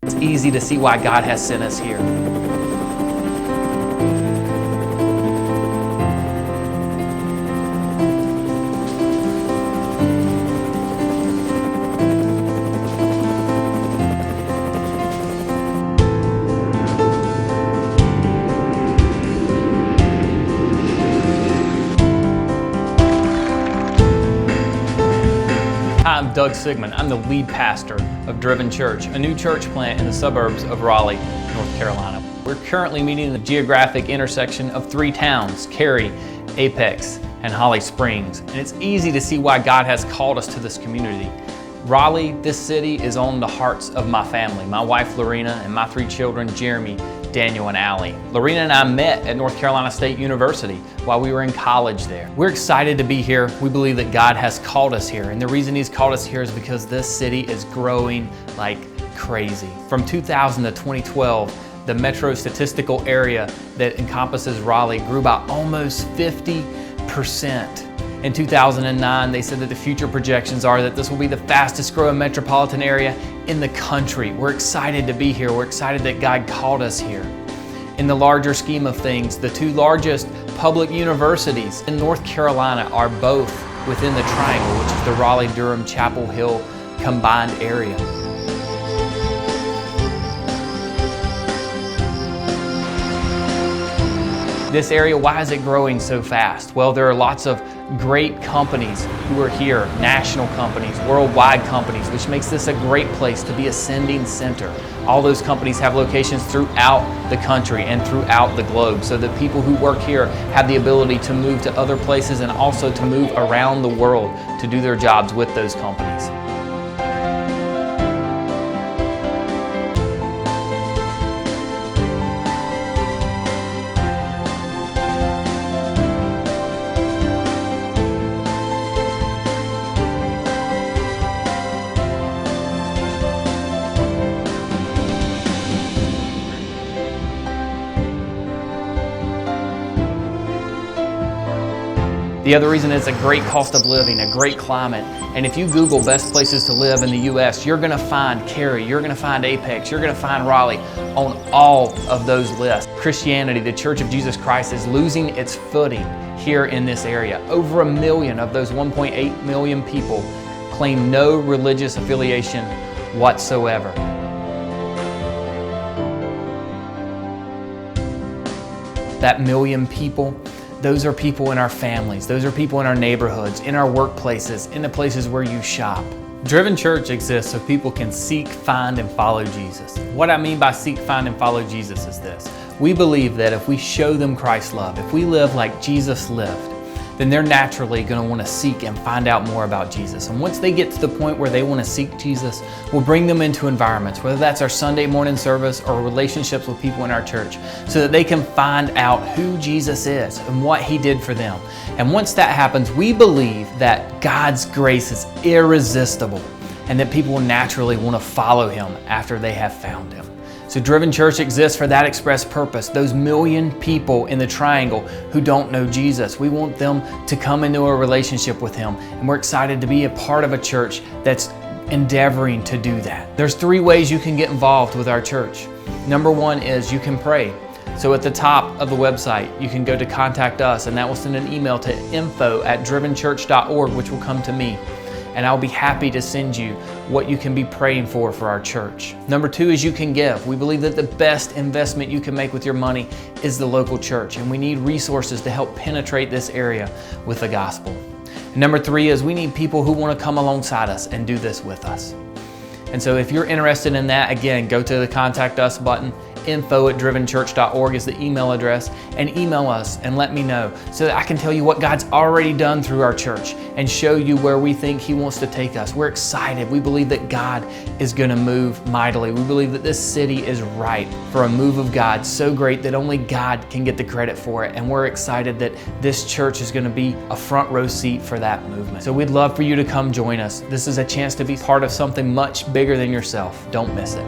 It's easy to see why God has sent us here. Hi, I'm Doug Sigmund. I'm the lead pastor of Driven Church, a new church plant in the suburbs of Raleigh, North Carolina. We're currently meeting in the geographic intersection of three towns, Cary, Apex, and Holly Springs. And it's easy to see why God has called us to this community. Raleigh, this city, is on the hearts of my family, my wife Lorena and my three children, Jeremy, Daniel, and Allie. Lorena and I met at North Carolina State University while we were in college there. We're excited to be here. We believe that God has called us here, and the reason He's called us here is because this city is growing like crazy. From 2000 to 2012, the metro statistical area that encompasses Raleigh grew by almost 50%. In 2009, they said that the future projections are that this will be the fastest growing metropolitan area in the country. We're excited to be here. We're excited that God called us here. In the larger scheme of things, the two largest public universities in North Carolina are both within the Triangle, which is the Raleigh-Durham-Chapel Hill combined area. This area, why is it growing so fast? Well, there are lots of great companies who are here, national companies, worldwide companies, which makes this a great place to be a sending center. All those companies have locations throughout the country and throughout the globe, so that people who work here have the ability to move to other places and also to move around the world to do their jobs with those companies. The other reason is a great cost of living, a great climate. And if you Google best places to live in the U.S., you're going to find Cary, you're going to find Apex, you're going to find Raleigh on all of those lists. Christianity, the Church of Jesus Christ, is losing its footing here in this area. Over 1 million of those 1.8 million people claim no religious affiliation whatsoever. That million people, those are people in our families, those are people in our neighborhoods, in our workplaces, in the places where you shop. Driven Church exists so people can seek, find, and follow Jesus. What I mean by seek, find, and follow Jesus is this. We believe that if we show them Christ's love, if we live like Jesus lived, then they're naturally going to want to seek and find out more about Jesus. And once they get to the point where they want to seek Jesus, we'll bring them into environments, whether that's our Sunday morning service or relationships with people in our church, so that they can find out who Jesus is and what He did for them. And once that happens, we believe that God's grace is irresistible and that people will naturally want to follow Him after they have found Him. So Driven Church exists for that express purpose. Those 1 million people in the Triangle who don't know Jesus, we want them to come into a relationship with Him. And we're excited to be a part of a church that's endeavoring to do that. There's 3 ways you can get involved with our church. Number 1 is you can pray. So at the top of the website, you can go to Contact Us, and that will send an email to info@drivenchurch.org, which will come to me. And I'll be happy to send you what you can be praying for our church. Number 2 is you can give. We believe that the best investment you can make with your money is the local church, and we need resources to help penetrate this area with the gospel. And number 3 is we need people who want to come alongside us and do this with us. And so if you're interested in that, again, go to the Contact Us button. info@drivenchurch.org is the email address, and email us and let me know so that I can tell you what God's already done through our church and show you where we think He wants to take us. We're excited. We believe that God is going to move mightily. We believe that this city is ripe for a move of God so great that only God can get the credit for it. And we're excited that this church is going to be a front row seat for that movement. So we'd love for you to come join us. This is a chance to be part of something much bigger than yourself. Don't miss it.